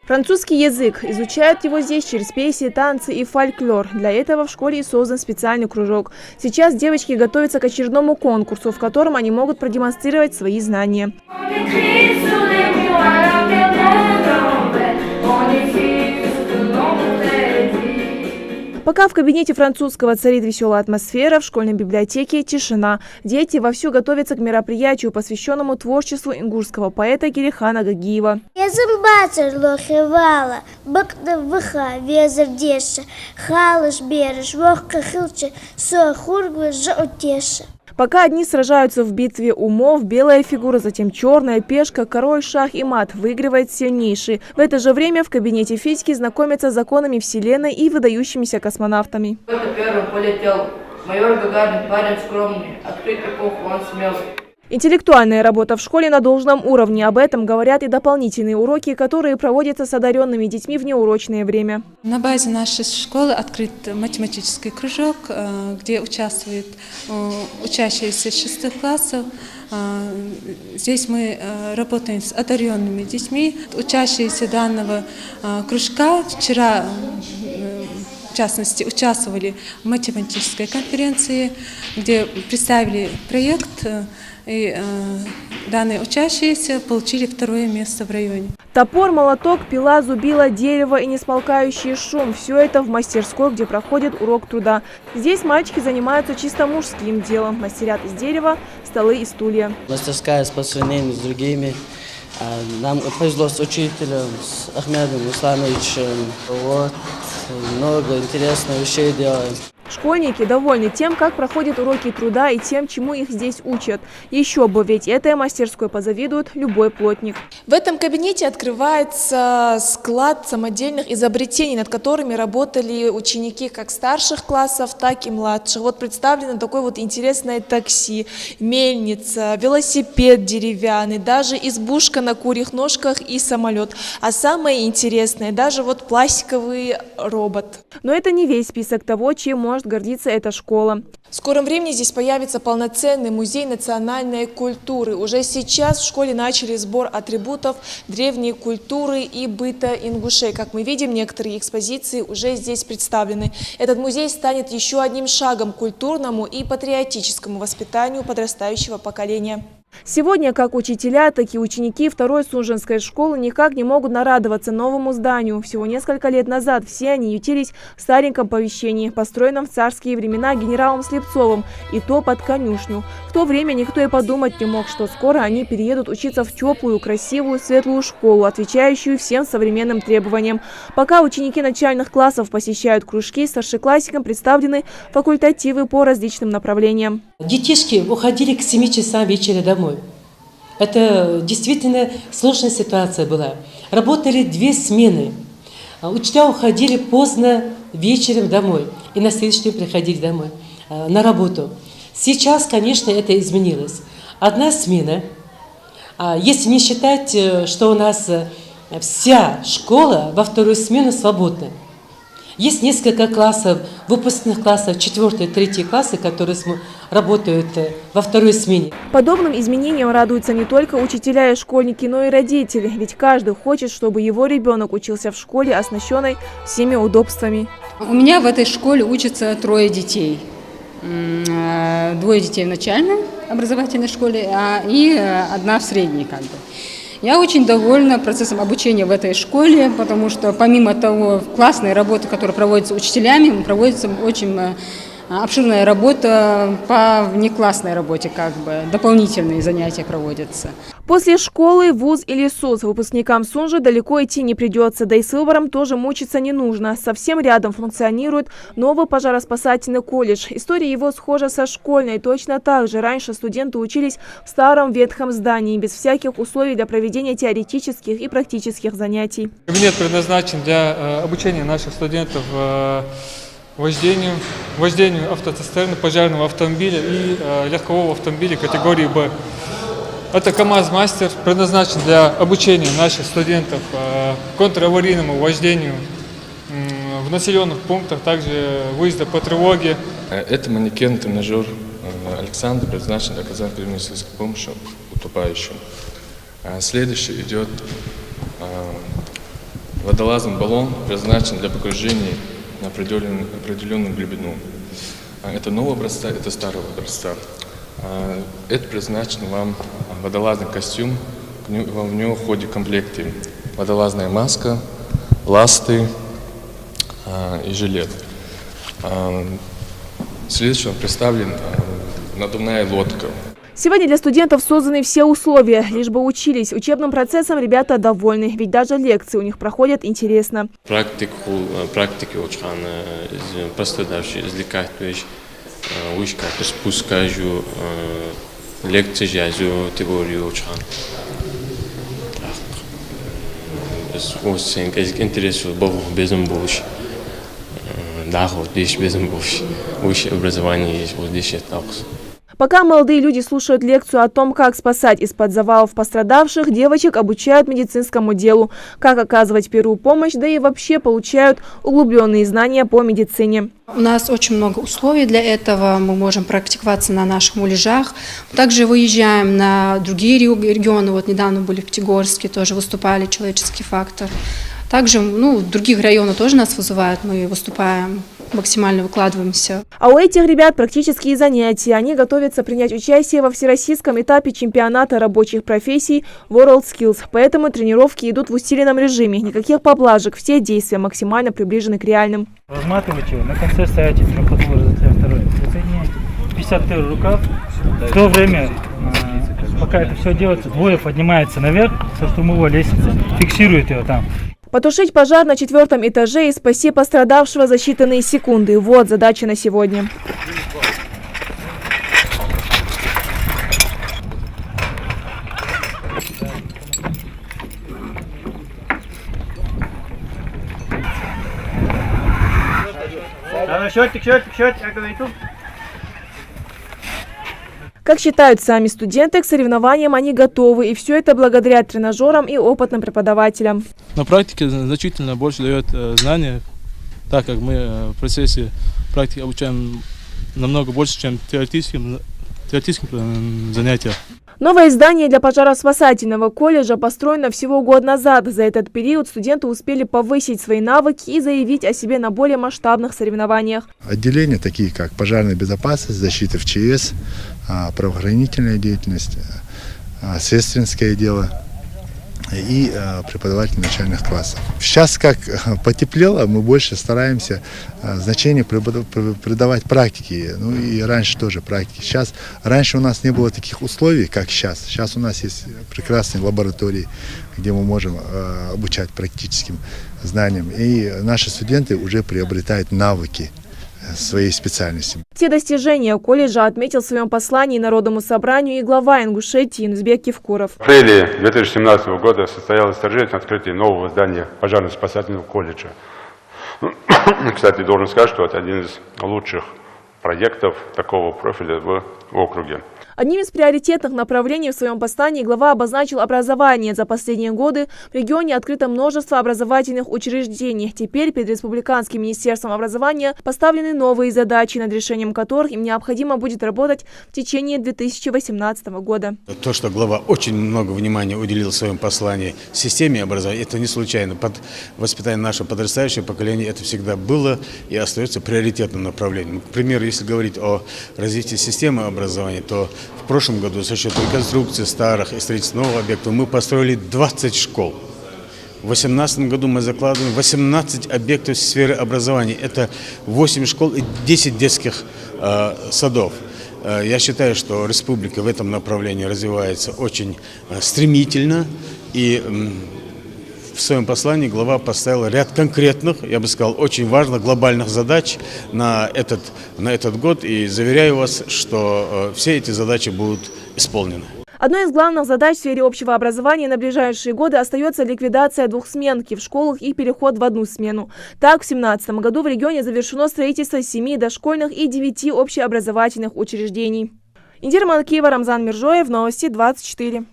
Французский язык. Изучают его здесь через песни, танцы и фольклор. Для этого в школе и создан специальный кружок. Сейчас девочки готовятся к очередному конкурсу, в котором они могут продемонстрировать свои знания. Пока в кабинете французского царит веселая атмосфера, в школьной библиотеке тишина. Дети вовсю готовятся к мероприятию, посвященному творчеству ингушского поэта Кирихана Гагиева. Пока одни сражаются в битве умов, белая фигура, затем черная, пешка, король, шах и мат, выигрывает сильнейший. В это же время в кабинете физики знакомятся с законами Вселенной и выдающимися космонавтами. Кто-то первым полетел. Майор Гагарин, парень скромный, открыть эпоху он смелый. Интеллектуальная работа в школе на должном уровне. Об этом говорят и дополнительные уроки, которые проводятся с одаренными детьми в неурочное время. На базе нашей школы открыт математический кружок, где участвуют учащиеся 6 классов. Здесь мы работаем с одаренными детьми. Учащиеся данного кружка вчера, в частности, участвовали в математической конференции, где представили проект. И данные учащиеся получили 2-е место в районе. Топор, молоток, пила, зубило, дерево и несмолкающий шум – все это в мастерской, где проходит урок труда. Здесь мальчики занимаются чисто мужским делом. Мастерят из дерева столы и стулья. Мастерская по сравнению с другими. Нам повезло с учителем, с Ахмедом Исламовичем. Вот, много интересных вещей делаем. Школьники довольны тем, как проходят уроки труда и тем, чему их здесь учат. Еще бы, ведь этой мастерской позавидует любой плотник. В этом кабинете открывается склад самодельных изобретений, над которыми работали ученики как старших классов, так и младших. Вот представлено такое вот интересное такси, мельница, велосипед деревянный, даже избушка на курьих ножках и самолет. А самое интересное, даже вот пластиковый робот. Но это не весь список того, чем может гордиться эта школа. В скором времени здесь появится полноценный музей национальной культуры. Уже сейчас в школе начали сбор атрибутов древней культуры и быта ингушей. Как мы видим, некоторые экспозиции уже здесь представлены. Этот музей станет еще одним шагом к культурному и патриотическому воспитанию подрастающего поколения. Сегодня как учителя, так и ученики 2-й Сунженской школы никак не могут нарадоваться новому зданию. Всего несколько лет назад все они ютились в стареньком помещении, построенном в царские времена генералом Слепцовым, и то под конюшню. В то время никто и подумать не мог, что скоро они переедут учиться в теплую, красивую, светлую школу, отвечающую всем современным требованиям. Пока ученики начальных классов посещают кружки, старшеклассникам представлены факультативы по различным направлениям. Детишки уходили к 7 часам вечера домой. Это действительно сложная ситуация была. Работали 2 смены. Учителя уходили поздно вечером домой и на следующий день приходили домой на работу. Сейчас, конечно, это изменилось. 1 смена. Если не считать, что у нас вся школа во 2-ю смену свободна. Есть несколько классов, выпускных классов, 4-й, 3-й классы, которые работают во 2-й смене. Подобным изменениям радуются не только учителя и школьники, но и родители. Ведь каждый хочет, чтобы его ребенок учился в школе, оснащенной всеми удобствами. У меня в этой школе учатся 3 детей. 2 детей в начальной образовательной школе и 1 в средней. Я очень довольна процессом обучения в этой школе, потому что помимо того классной работы, которая проводится учителями, проводится очень обширная работа по внеклассной работе, дополнительные занятия проводятся. После школы, вуз или СУЗ выпускникам Сунжи далеко идти не придется, да и с выбором тоже мучиться не нужно. Совсем рядом функционирует новый пожароспасательный колледж. История его схожа со школьной. Точно так же раньше студенты учились в старом ветхом здании, без всяких условий для проведения теоретических и практических занятий. Кабинет предназначен для обучения наших студентов вождению автоцистерны, пожарного автомобиля и легкового автомобиля категории «Б». Это КАМАЗ-мастер, предназначен для обучения наших студентов контраварийному вождению в населенных пунктах, также выезда по тревоге. Это манекен-тренажер Александр, предназначен для оказания первой медицинской помощи утопающим. Следующий идет Водолазный баллон предназначен для погружения на определенную глубину. Это нового образца, это старого образца. Это предназначен вам водолазный костюм, в него входят комплекты. Водолазная маска, ласты и жилет. Следующим представлен надувная лодка. Сегодня для студентов созданы все условия, лишь бы учились. Учебным процессом ребята довольны, ведь даже лекции у них проходят интересно. Практики учхан, просто даже извлекать, вышка, спускаю, лекции жазу, теорию учхан. Интересно, был безум больше. Да, вот здесь безум больше. Высшее образование есть, вот здесь это. Пока молодые люди слушают лекцию о том, как спасать из-под завалов пострадавших, девочек обучают медицинскому делу, как оказывать первую помощь, да и вообще получают углубленные знания по медицине. У нас очень много условий для этого. Мы можем практиковаться на наших муляжах. Также выезжаем на другие регионы. Вот недавно были в Пятигорске, тоже выступали «Человеческий фактор». Также в других районах тоже нас вызывают, мы выступаем, максимально выкладываемся. А у этих ребят практические занятия. Они готовятся принять участие во всероссийском этапе чемпионата рабочих профессий WorldSkills. Поэтому тренировки идут в усиленном режиме. Никаких поблажек, все действия максимально приближены к реальным. Разматывайте его, на конце ставите трехпотловый разотвер второй. Соединяйте 51 рукав. В то время, пока это все делается, двое поднимается наверх со штурмовой лестницы, фиксирует его там. Потушить пожар на 4-м этаже и спасти пострадавшего за считанные секунды. Вот задача на сегодня. Счетик, я говорю. Как считают сами студенты, к соревнованиям они готовы. И все это благодаря тренажерам и опытным преподавателям. На практике значительно больше дает знания, так как мы в процессе практики обучаем намного больше, чем теоретическим занятиям. Новое здание для пожароспасательного колледжа построено всего год назад. За этот период студенты успели повысить свои навыки и заявить о себе на более масштабных соревнованиях. Отделения такие, как пожарная безопасность, защита в ЧС, правоохранительная деятельность, сестринское дело и преподаватель начальных классов. Сейчас, как потеплело, мы больше стараемся значение придавать практике. И раньше тоже практике. Раньше у нас не было таких условий, как сейчас. Сейчас у нас есть прекрасные лаборатории, где мы можем обучать практическим знаниям. И наши студенты уже приобретают навыки своей специальности. Все достижения колледжа отметил в своем послании Народному собранию и глава Ингушетии Инузбек Кивкуров. В апреле 2017 года состоялось торжественное открытие нового здания пожарно-спасательного колледжа. Кстати, должен сказать, что это один из лучших проектов такого профиля в округе. Одним из приоритетных направлений в своем послании глава обозначил образование. За последние годы в регионе открыто множество образовательных учреждений. Теперь перед Республиканским министерством образования поставлены новые задачи, над решением которых им необходимо будет работать в течение 2018 года. То, что глава очень много внимания уделил в своем послании системе образования, это не случайно. Под воспитание нашего подрастающего поколения это всегда было и остается приоритетным направлением. К примеру, если говорить о развитии системы образования, то в прошлом году за счет реконструкции старых и строительства новых объектов мы построили 20 школ. В 2018 году мы закладываем 18 объектов в сфере образования. Это 8 школ и 10 детских садов. Я считаю, что республика в этом направлении развивается очень стремительно. И в своем послании глава поставила ряд конкретных, я бы сказал, очень важных глобальных задач на этот год. И заверяю вас, что все эти задачи будут исполнены. Одной из главных задач в сфере общего образования на ближайшие годы остается ликвидация двухсменки в школах и переход в одну смену. Так, в 2017 году в регионе завершено строительство 7 дошкольных и 9 общеобразовательных учреждений. Индира Малкиева, Рамзан Миржоев, Новости 24.